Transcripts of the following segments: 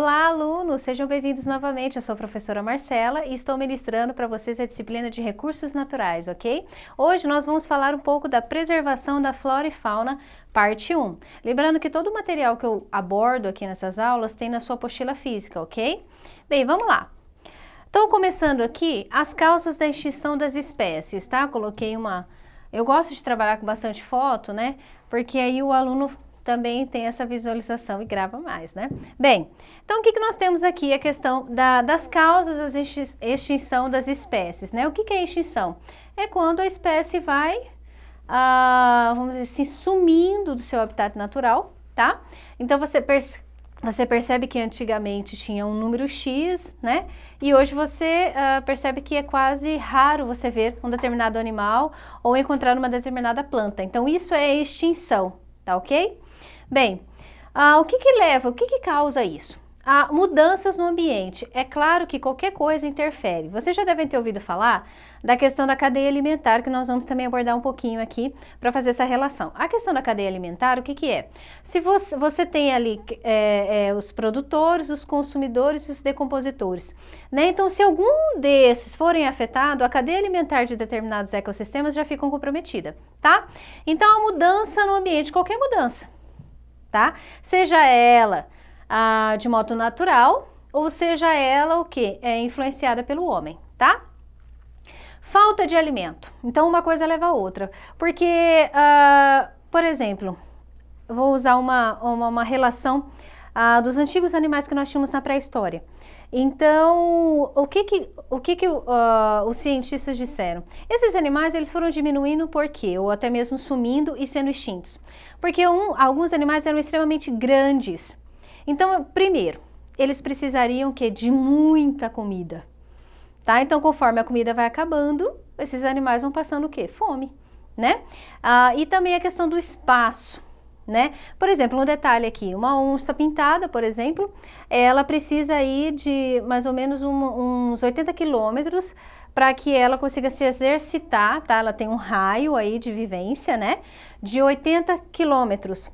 Olá, alunos! Sejam bem-vindos novamente. Eu sou a professora Marcela e estou ministrando para vocês a disciplina de Recursos Naturais, ok? Hoje nós vamos falar um pouco da preservação da flora e fauna, parte 1. Lembrando que todo o material que eu abordo aqui nessas aulas tem na sua apostila física, ok? Bem, vamos lá. Estou começando aqui as causas da extinção das espécies, tá? Coloquei uma... Eu gosto de trabalhar com bastante foto, né? Porque aí o aluno também tem essa visualização e grava mais, né? Bem, então o que nós temos aqui? A questão das causas da extinção das espécies, né? O que é extinção? É quando a espécie vai, vamos dizer assim, sumindo do seu habitat natural, tá? Então você percebe que antigamente tinha um número X, né? E hoje você percebe que é quase raro você ver um determinado animal ou encontrar uma determinada planta. Então isso é extinção, tá ok? Bem, o que leva, o que causa isso? Mudanças no ambiente. É claro que qualquer coisa interfere. Vocês já devem ter ouvido falar da questão da cadeia alimentar, que nós vamos também abordar um pouquinho aqui para fazer essa relação. A questão da cadeia alimentar, o que é? Se você tem ali os produtores, os consumidores e os decompositores, né? Então, se algum desses forem afetados, a cadeia alimentar de determinados ecossistemas já ficam comprometida, tá? Então, a mudança no ambiente, qualquer mudança, tá? Seja ela de modo natural, ou seja ela o que? É influenciada pelo homem, tá? Falta de alimento. Então, uma coisa leva a outra. Porque, por exemplo, eu vou usar uma relação dos antigos animais que nós tínhamos na pré-história. Então, o que os cientistas disseram? Esses animais, eles foram diminuindo por quê? Ou até mesmo sumindo e sendo extintos. Porque alguns animais eram extremamente grandes. Então, primeiro, eles precisariam de muita comida, tá? Então, conforme a comida vai acabando, esses animais vão passando o quê? Fome, né? E também a questão do espaço, né? Por exemplo, um detalhe aqui, uma onça pintada, por exemplo, ela precisa ir de mais ou menos uns 80 quilômetros para que ela consiga se exercitar, tá? Ela tem um raio aí de vivência, né? De 80 quilômetros.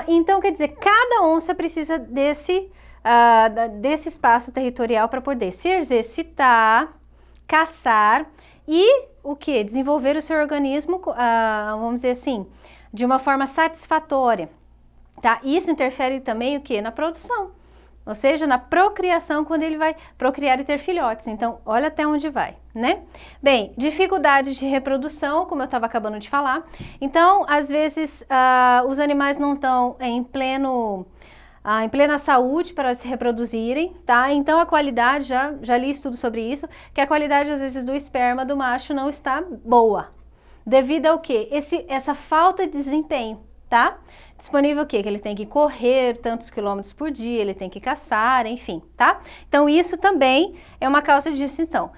Então, quer dizer, cada onça precisa desse espaço territorial para poder se exercitar, caçar e o que? Desenvolver o seu organismo, vamos dizer assim, de uma forma satisfatória, tá? Isso interfere também o que? Na produção, ou seja, na procriação, quando ele vai procriar e ter filhotes. Então, olha até onde vai, né? Bem, dificuldades de reprodução, como eu estava acabando de falar. Então, às vezes, os animais não estão em plena saúde para se reproduzirem, tá? Então, a qualidade, já li estudo sobre isso, que a qualidade, às vezes, do esperma do macho não está boa. Devido ao quê? Essa falta de desempenho, tá? Disponível o quê? Que ele tem que correr tantos quilômetros por dia, ele tem que caçar, enfim, tá? Então, isso também é uma causa de extinção.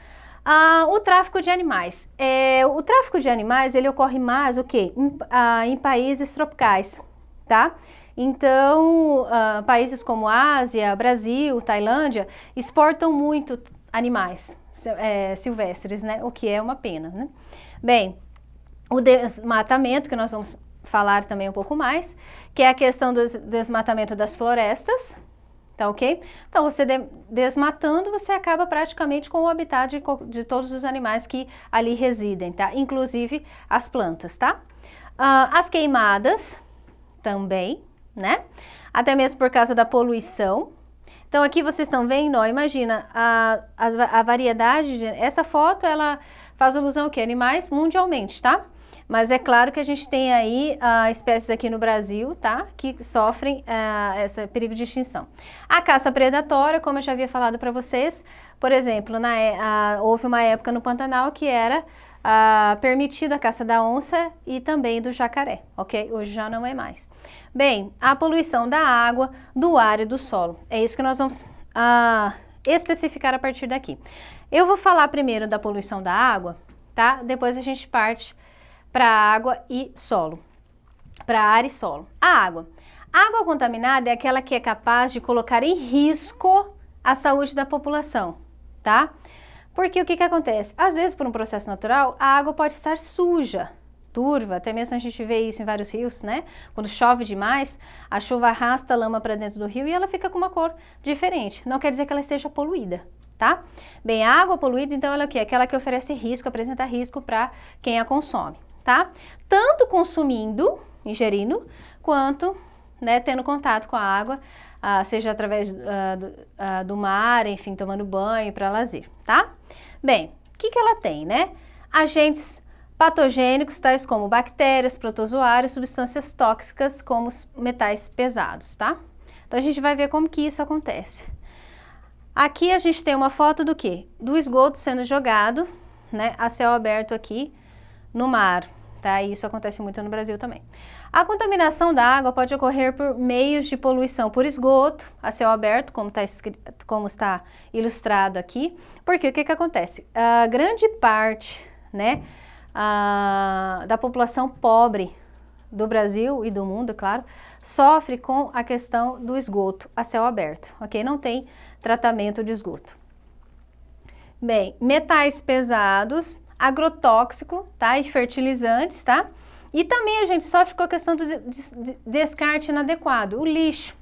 O tráfico de animais. O tráfico de animais, ele ocorre mais o quê? Em países tropicais, tá? Então, países como Ásia, Brasil, Tailândia, exportam muito animais silvestres, né? O que é uma pena, né? Bem, o desmatamento, que nós vamos falar também um pouco mais, que é a questão do desmatamento das florestas, tá ok? Então, você desmatando, você acaba praticamente com o habitat de todos os animais que ali residem, tá? Inclusive as plantas, tá? As queimadas também, né? Até mesmo por causa da poluição. Então, aqui vocês estão vendo, ó, imagina, a variedade, essa foto, ela faz alusão ao quê? Animais mundialmente, tá? Mas é claro que a gente tem aí espécies aqui no Brasil, tá? Que sofrem esse perigo de extinção. A caça predatória, como eu já havia falado para vocês, por exemplo, houve uma época no Pantanal que era permitida a caça da onça e também do jacaré, ok? Hoje já não é mais. Bem, a poluição da água, do ar e do solo. É isso que nós vamos especificar a partir daqui. Eu vou falar primeiro da poluição da água, tá? Depois a gente parte para água e solo, para ar e solo. A água contaminada é aquela que é capaz de colocar em risco a saúde da população, tá? Porque o que acontece? Às vezes, por um processo natural, a água pode estar suja, turva, até mesmo a gente vê isso em vários rios, né? Quando chove demais, a chuva arrasta a lama para dentro do rio e ela fica com uma cor diferente. Não quer dizer que ela esteja poluída, tá? Bem, a água poluída, então, ela é o quê? Aquela que oferece risco, apresenta risco para quem a consome, tá? Tanto consumindo, ingerindo, quanto, né, tendo contato com a água, seja através do mar, enfim, tomando banho para lazer, tá? Bem, o que ela tem, né? Agentes patogênicos, tais como bactérias, protozoários, substâncias tóxicas, como os metais pesados, tá? Então, a gente vai ver como que isso acontece. Aqui a gente tem uma foto do quê? Do esgoto sendo jogado, né, a céu aberto aqui no mar, tá? E isso acontece muito no Brasil também. A contaminação da água pode ocorrer por meios de poluição por esgoto, a céu aberto, como está ilustrado aqui, porque o que acontece? A grande parte, né, da população pobre do Brasil e do mundo, claro, sofre com a questão do esgoto a céu aberto, ok? Não tem tratamento de esgoto. Bem, metais pesados, agrotóxico, tá? E fertilizantes, tá? E também a gente sofre com a questão do descarte inadequado, o lixo.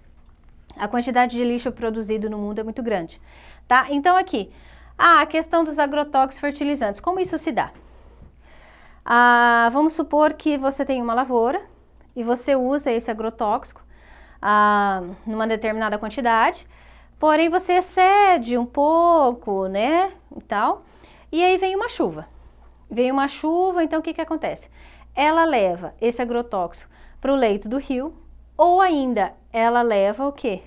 A quantidade de lixo produzido no mundo é muito grande, tá? Então aqui, a questão dos agrotóxicos fertilizantes, como isso se dá? Vamos supor que você tem uma lavoura e você usa esse agrotóxico numa determinada quantidade, porém você excede um pouco, né, e tal, e aí vem uma chuva. Então o que acontece? Ela leva esse agrotóxico para o leito do rio, ou ainda ela leva o quê?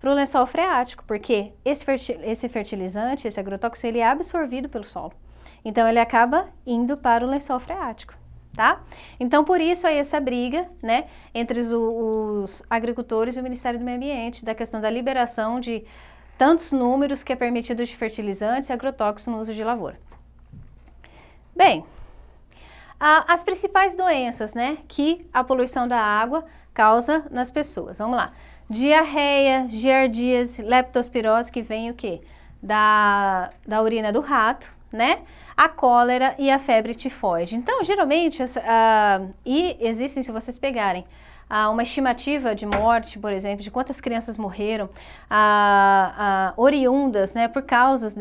Para o lençol freático, porque esse fertilizante, esse agrotóxico, ele é absorvido pelo solo. Então ele acaba indo para o lençol freático, tá? Então por isso aí essa briga, né, entre os agricultores e o Ministério do Meio Ambiente, da questão da liberação de tantos números que é permitido de fertilizantes e agrotóxicos no uso de lavoura. Bem, as principais doenças, né, que a poluição da água causa nas pessoas. Vamos lá. Diarreia, giardíase, leptospirose, que vem o quê? Da urina do rato, né? A cólera e a febre tifoide. Então, geralmente, e existem, se vocês pegarem, uma estimativa de morte, por exemplo, de quantas crianças morreram oriundas, né, por causa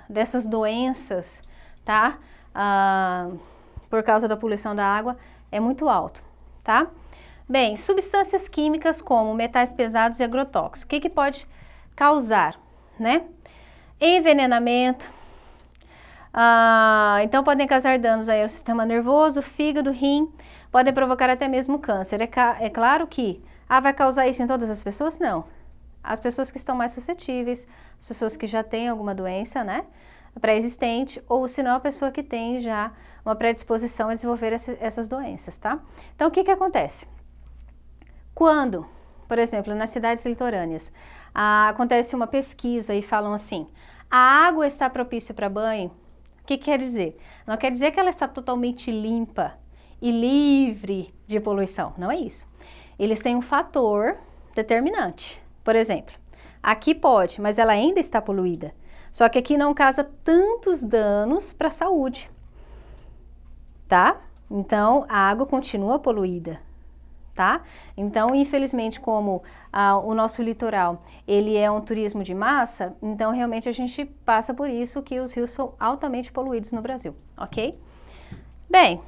dessas doenças, tá? Por causa da poluição da água, é muito alto, tá? Bem, substâncias químicas como metais pesados e agrotóxicos. O que pode causar, né? Envenenamento. Então, podem causar danos aí ao sistema nervoso, fígado, rim, podem provocar até mesmo câncer. É claro que, vai causar isso em todas as pessoas? Não. As pessoas que estão mais suscetíveis, as pessoas que já têm alguma doença, né, pré-existente, ou se não, a pessoa que tem já uma predisposição a desenvolver essas doenças, tá? Então, o que acontece? Quando, por exemplo, nas cidades litorâneas, acontece uma pesquisa e falam assim, a água está propícia para banho, o que quer dizer? Não quer dizer que ela está totalmente limpa e livre de poluição, não é isso. Eles têm um fator determinante. Por exemplo, aqui pode, mas ela ainda está poluída. Só que aqui não causa tantos danos para a saúde, tá? Então, a água continua poluída, tá? Então, infelizmente, como o nosso litoral, ele é um turismo de massa, então realmente a gente passa por isso que os rios são altamente poluídos no Brasil, ok? Bem,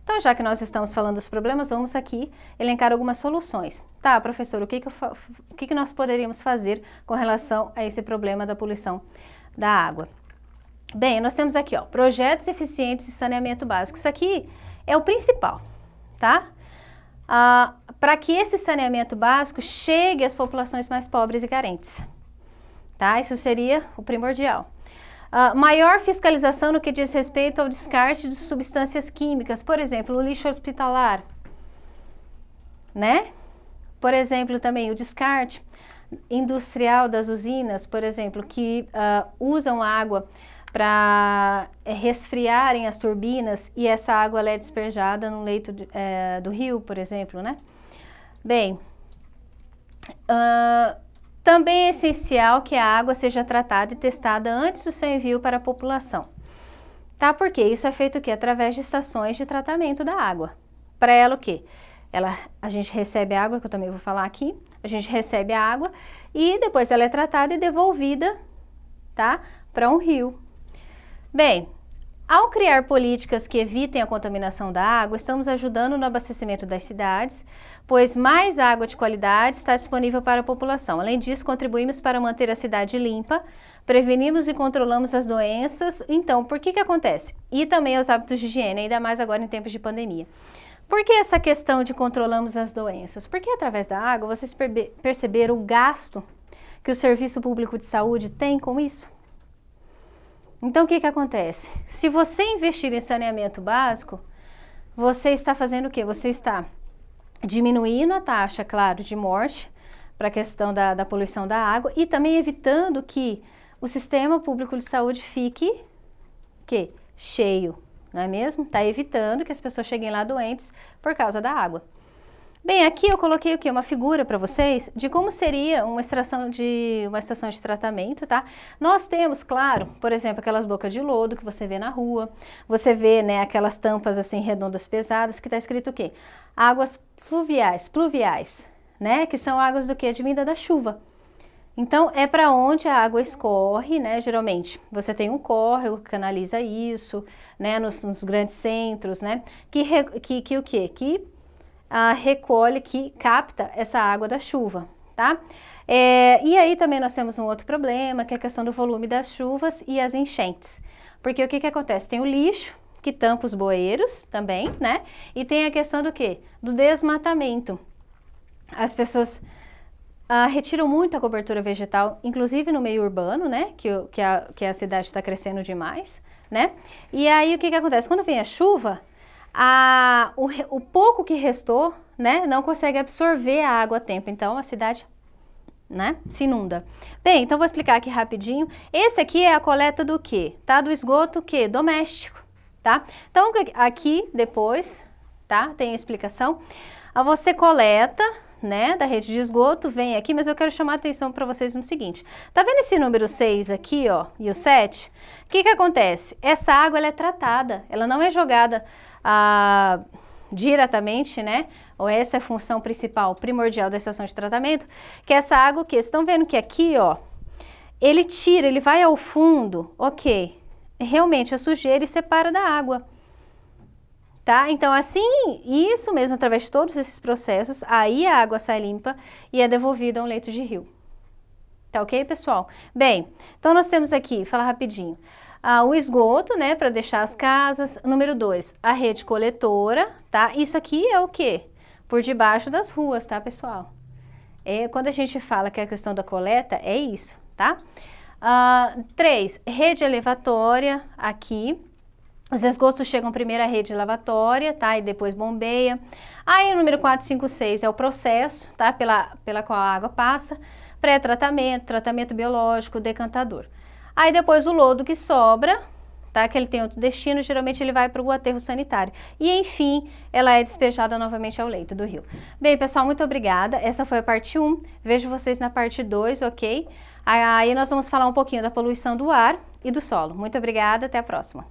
então já que nós estamos falando dos problemas, vamos aqui elencar algumas soluções. Tá, professor, o que nós poderíamos fazer com relação a esse problema da poluição da água? Bem, nós temos aqui, ó, projetos eficientes de saneamento básico. Isso aqui é o principal, tá? Para que esse saneamento básico chegue às populações mais pobres e carentes, tá? Isso seria o primordial. Maior fiscalização no que diz respeito ao descarte de substâncias químicas, por exemplo, o lixo hospitalar, né? Por exemplo, também o descarte industrial das usinas, por exemplo, que usam água para resfriarem as turbinas e essa água ela é despejada no leito do rio, por exemplo, né? Bem, também é essencial que a água seja tratada e testada antes do seu envio para a população. tá? Porque isso é feito o quê? Através de estações de tratamento da água. Para ela o quê? A gente recebe a água, que eu também vou falar aqui, a gente recebe a água e depois ela é tratada e devolvida, tá? Para um rio. Bem, ao criar políticas que evitem a contaminação da água, estamos ajudando no abastecimento das cidades, pois mais água de qualidade está disponível para a população. Além disso, contribuímos para manter a cidade limpa, prevenimos e controlamos as doenças. Então, por que acontece? E também os hábitos de higiene, ainda mais agora em tempos de pandemia. Por que essa questão de controlamos as doenças? Porque através da água vocês perceberam o gasto que o Serviço Público de Saúde tem com isso? Então, o que acontece? Se você investir em saneamento básico, você está fazendo o quê? Você está diminuindo a taxa, claro, de morte para a questão da poluição da água e também evitando que o sistema público de saúde fique cheio. Não é mesmo? Está evitando que as pessoas cheguem lá doentes por causa da água. Bem, aqui eu coloquei o quê? Uma figura para vocês de como seria uma estação de tratamento, tá? Nós temos, claro, por exemplo, aquelas bocas de lodo que você vê na rua, você vê, né, aquelas tampas assim redondas pesadas que está escrito o quê? Águas pluviais, né? Que são águas do quê? Advinda da chuva. Então, é para onde a água escorre, né, geralmente. Você tem um córrego que canaliza isso, né, nos grandes centros, né, que o quê? Que recolhe, que capta essa água da chuva, tá? E aí também nós temos um outro problema, que é a questão do volume das chuvas e as enchentes. Porque o que acontece? Tem o lixo, que tampa os bueiros também, né, e tem a questão do quê? Do desmatamento. As pessoas retiram muito a cobertura vegetal, inclusive no meio urbano, né, que a cidade está crescendo demais, né, e aí o que acontece? Quando vem a chuva, o pouco que restou, né, não consegue absorver a água a tempo, então a cidade, né, se inunda. Bem, então vou explicar aqui rapidinho. Esse aqui é a coleta do quê? Tá? Do esgoto quê? Doméstico, tá? Então aqui depois, tá? Tem a explicação. Você coleta, né, da rede de esgoto, vem aqui, mas eu quero chamar a atenção para vocês no seguinte. Tá vendo esse número 6 aqui, ó, e o 7? O que acontece? Essa água, ela é tratada, ela não é jogada diretamente, né, ou essa é a função principal, primordial da estação de tratamento, que é essa água, o quê? Vocês estão vendo que aqui, ó, ele vai ao fundo, ok, realmente a sujeira e separa da água. Tá? Então, assim, isso mesmo, através de todos esses processos, aí a água sai limpa e é devolvida a um leito de rio. Tá ok, pessoal? Bem, então nós temos aqui, falar rapidinho, o esgoto, né, para deixar as casas. Número 2, a rede coletora, tá? Isso aqui é o quê? Por debaixo das ruas, tá, pessoal? Quando a gente fala que é a questão da coleta, é isso, tá? 3, rede elevatória, aqui. Os esgotos chegam primeiro à rede lavatória, tá? E depois bombeia. Aí o número 4, 5, 6 é o processo, tá? Pela qual a água passa. Pré-tratamento, tratamento biológico, decantador. Aí depois o lodo que sobra, tá? Que ele tem outro destino, geralmente ele vai para o aterro sanitário. E enfim, ela é despejada novamente ao leito do rio. Bem, pessoal, muito obrigada. Essa foi a parte 1. Vejo vocês na parte 2, ok? Aí nós vamos falar um pouquinho da poluição do ar e do solo. Muito obrigada, até a próxima.